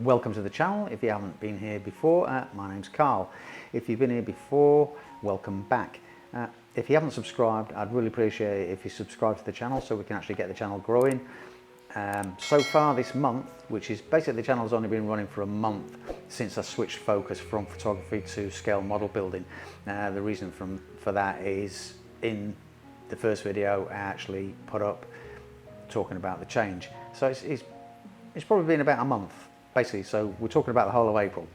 Welcome to the channel. If you haven't been here before, my name's Carl. If you've been here before, welcome back. If you haven't subscribed, I'd really appreciate it if you subscribe to the channel so we can actually get the channel growing. So far this month, which is basically the channel's only been running for a month since I switched focus from photography to scale model building. The reason for that is in the first video I actually put up talking about the change. So it's probably been about a month basically, so we're talking about the whole of April.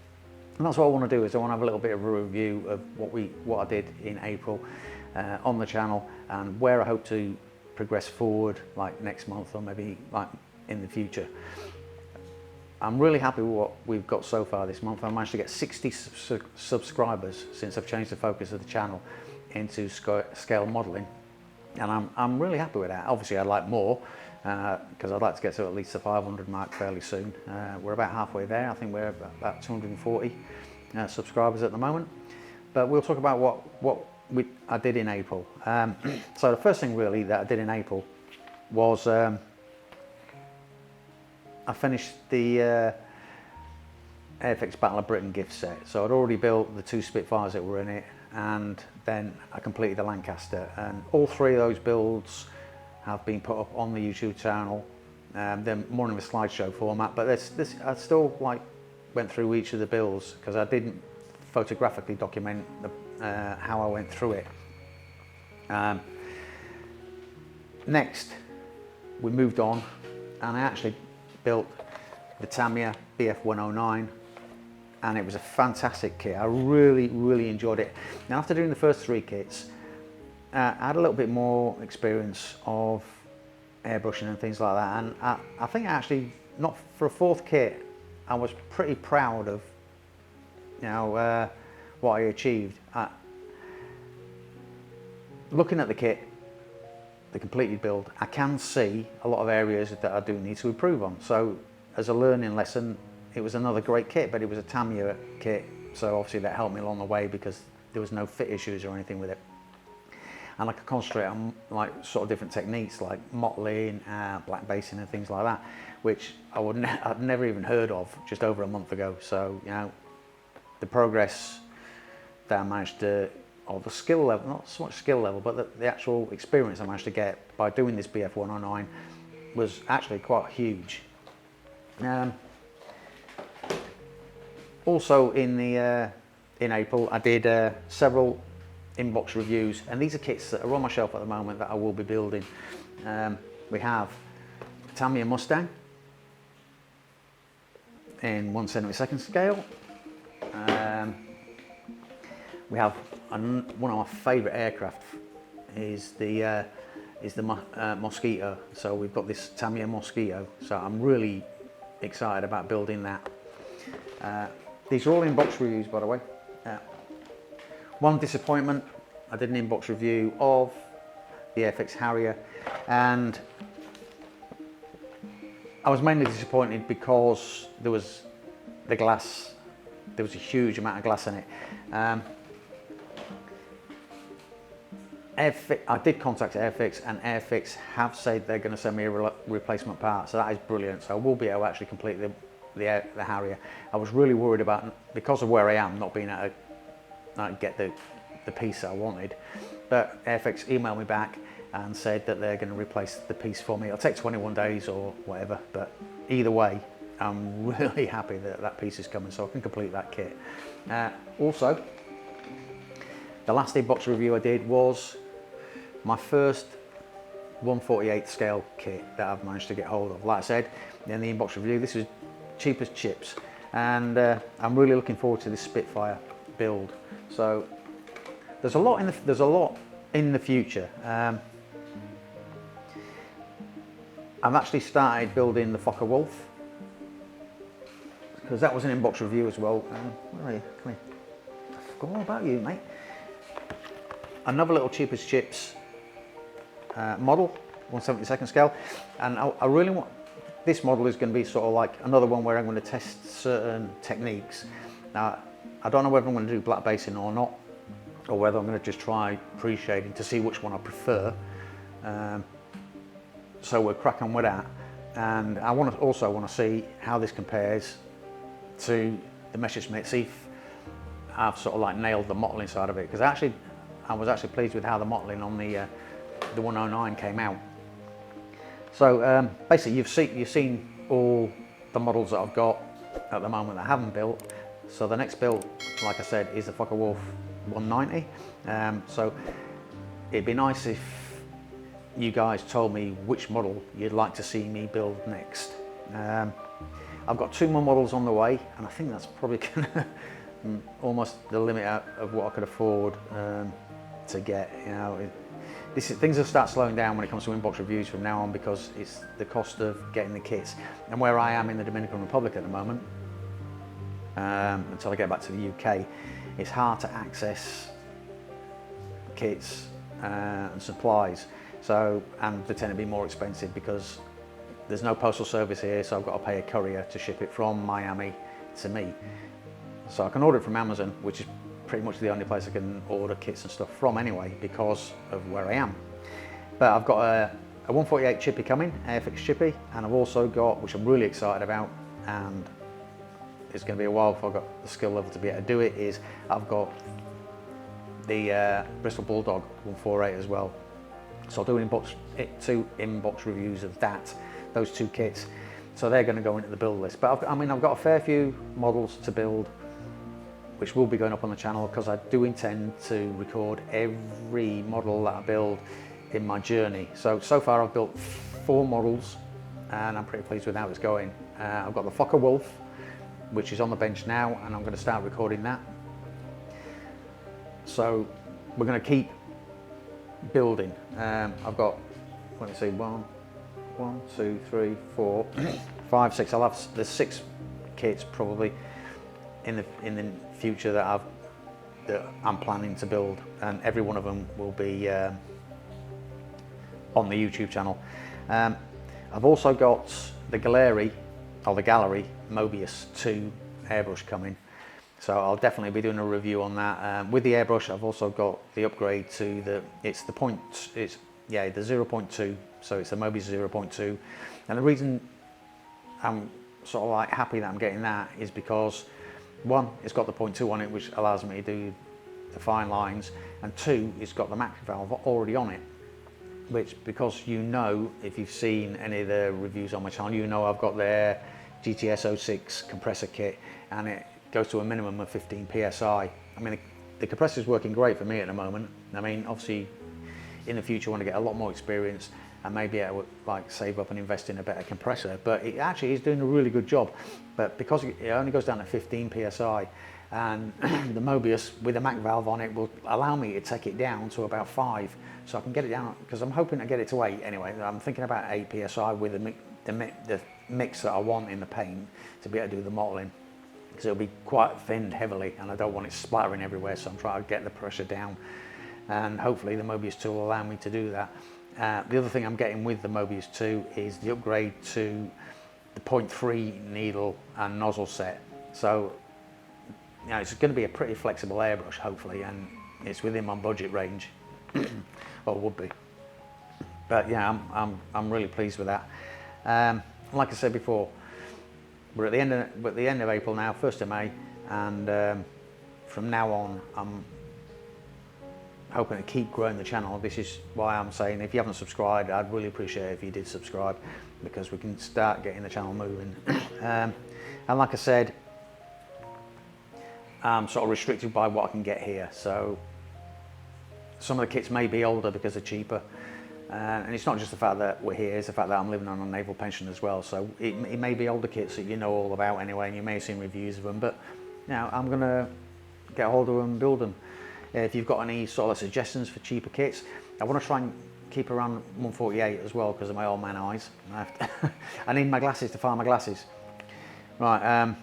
And that's what I want to do, is I want to have a little bit of a review of what I did in April on the channel and where I hope to progress forward, like next month or maybe like in the future. I'm really happy with what we've got so far this month. I managed to get 60 subscribers since I've changed the focus of the channel into scale modeling, and I'm really happy with that. Obviously I'd like more because I'd like to get to at least the 500 mark fairly soon. We're about halfway there. I think we're about 240 subscribers at the moment, but we'll talk about what I did in April. So the first thing really that I did in April was I finished the Airfix Battle of Britain gift set. So I'd already built the 2 Spitfires that were in it, and then I completed the Lancaster, and all 3 of those builds have been put up on the YouTube channel. They're more in a slideshow format, but I still went through each of the builds because I didn't photographically document how I went through it. Next, we moved on, and I actually built the Tamiya BF109, and it was a fantastic kit. I really enjoyed it. Now, after doing the first 3 kits, I had a little bit more experience of airbrushing and things like that, and I think actually, not for a 4th kit, I was pretty proud of what I achieved. Looking at the kit, the completed build, I can see a lot of areas that I do need to improve on. So as a learning lesson, it was another great kit, but it was a Tamiya kit, so obviously that helped me along the way because there was no fit issues or anything with it. And I could concentrate on sort of different techniques like mottling, black basing and things like that, which I'd never even heard of just over a month ago. So the progress that I managed to, or the skill level, not so much skill level, but the actual experience I managed to get by doing this BF109 was actually quite huge. Also in April, I did several inbox reviews, and these are kits that are on my shelf at the moment that I will be building. We have Tamiya Mustang in 1/72 scale. We have one of my favourite aircraft is the Mosquito. So we've got this Tamiya Mosquito. So I'm really excited about building that. These are all inbox reviews, by the way. One disappointment, I did an inbox review of the Airfix Harrier, and I was mainly disappointed because there was the glass. There was a huge amount of glass in it. I did contact Airfix, and Airfix have said they're going to send me a replacement part, so that is brilliant. So I will be able to actually complete the Harrier. I was really worried about, because of where I am, not being able to get the piece I wanted, but Airfix emailed me back and said that they're going to replace the piece for me. It'll take 21 days or whatever, but either way, I'm really happy that that piece is coming so I can complete that kit. Also, the last inbox review I did was my first 1/48 scale kit that I've managed to get hold of. Like I said in the inbox review, this was cheap as chips, and I'm really looking forward to this Spitfire build. So there's a lot in the future. I've actually started building the Fokker Wolf, because that was an inbox review as well. Where are you? Come here. I forgot all about you, mate. Another little cheap as chips model, 1/72 scale, and I really want, this model is going to be sort of like another one where I'm going to test certain techniques. Now, I don't know whether I'm going to do black basing or not, or whether I'm going to just try pre-shading to see which one I prefer. So we'll crack on with that, and I also want to see how this compares to the Messerschmitt, see if I've sort of like nailed the mottling side of it, because I was actually pleased with how the mottling on the 109 came out. So basically you've seen all the models that I've got at the moment that I haven't built. So the next build, like I said, is the Focke-Wulf 190. So it'd be nice if you guys told me which model you'd like to see me build next. I've got 2 more models on the way, and I think that's probably gonna almost the limit of what I could afford to get. You know, things will start slowing down when it comes to inbox reviews from now on, because it's the cost of getting the kits. And where I am in the Dominican Republic at the moment, until I get back to the UK, it's hard to access kits and supplies. So, and they tend to be more expensive because there's no postal service here, so I've got to pay a courier to ship it from Miami to me. So I can order it from Amazon, which is pretty much the only place I can order kits and stuff from anyway, because of where I am. But I've got a 148 chippy coming, Airfix chippy, and I've also got, which I'm really excited about, and it's going to be a while before I've got the skill level to be able to do it, is I've got the Bristol Bulldog 148 as well. So I'll do 2 inbox reviews of those 2 kits. So they're going to go into the build list. But I've got a fair few models to build, which will be going up on the channel, because I do intend to record every model that I build in my journey. So far I've built 4 models, and I'm pretty pleased with how it's going. I've got the Focke-Wulf, which is on the bench now, and I'm going to start recording that. So we're going to keep building. I've got, let me see, 1, 2, 3, 4, 5, 6. There's 6 kits probably in the future that I'm planning to build, and every one of them will be on the YouTube channel. I've also got the Gallery Mobius 2 airbrush coming, so I'll definitely be doing a review on that. With the airbrush, I've also got the upgrade to the 0.2, so it's the Mobius 0.2, and the reason I'm sort of like happy that I'm getting that is because, 1, it's got the 0.2 on it, which allows me to do the fine lines, and 2, it's got the max valve already on it, which, because if you've seen any of the reviews on my channel, I've got their GTS 06 compressor kit, and it goes to a minimum of 15 psi. I mean, the compressor is working great for me at the moment. I mean, obviously in the future I want to get a lot more experience and maybe I would like save up and invest in a better compressor, but it actually is doing a really good job. But because it only goes down to 15 psi, and the Mobius with a Mac valve on it will allow me to take it down to about 5, so I can get it down, because I'm hoping to get it to 8 anyway. I'm thinking about 8 psi with the mix that I want in the paint to be able to do the mottling, because it'll be quite thinned heavily and I don't want it splattering everywhere, so I'm trying to get the pressure down, and hopefully the Mobius 2 will allow me to do that. The other thing I'm getting with the Mobius 2 is the upgrade to the 0.3 needle and nozzle set. So it's going to be a pretty flexible airbrush, hopefully, and it's within my budget range. Well, would be. But yeah, I'm really pleased with that. Like I said before, we're at the end of April now, 1st of May, and from now on, I'm hoping to keep growing the channel. This is why I'm saying, if you haven't subscribed, I'd really appreciate it if you did subscribe, because we can start getting the channel moving. And like I said, I'm sort of restricted by what I can get here. So some of the kits may be older because they're cheaper. And it's not just the fact that we're here, it's the fact that I'm living on a naval pension as well. So it may be older kits that you know all about anyway, and you may have seen reviews of them, but now I'm going to get a hold of them and build them. If you've got any sort of suggestions for cheaper kits, I want to try and keep around 148 as well, because of my old man eyes. I need my glasses to find my glasses. Right,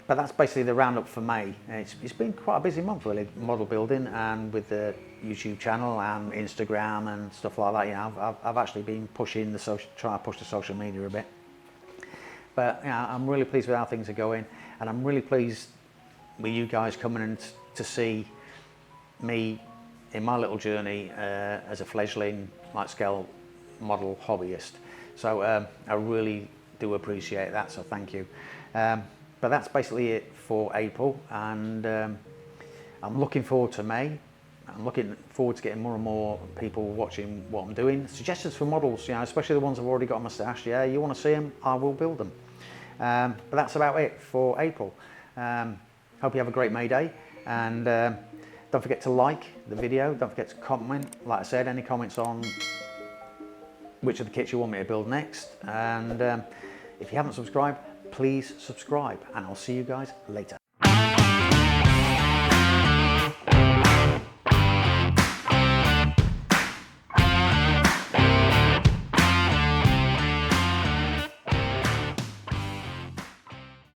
but that's basically the roundup for May. It's been quite a busy month really, model building, and with the YouTube channel and Instagram and stuff like that. I've actually been pushing trying to push the social media a bit. But I'm really pleased with how things are going, and I'm really pleased with you guys coming in to see me in my little journey as a fledgling light scale model hobbyist. So I really do appreciate that, so thank you. but that's basically it for April, and I'm looking forward to May. I'm looking forward to getting more and more people watching what I'm doing. Suggestions for models, you know, especially the ones I've already got on my stash. Yeah, you want to see them, I will build them. But that's about it for April. Hope you have a great May Day, and don't forget to like the video, don't forget to comment. Like I said, any comments on which of the kits you want me to build next, and if you haven't subscribed, please subscribe, and I'll see you guys later.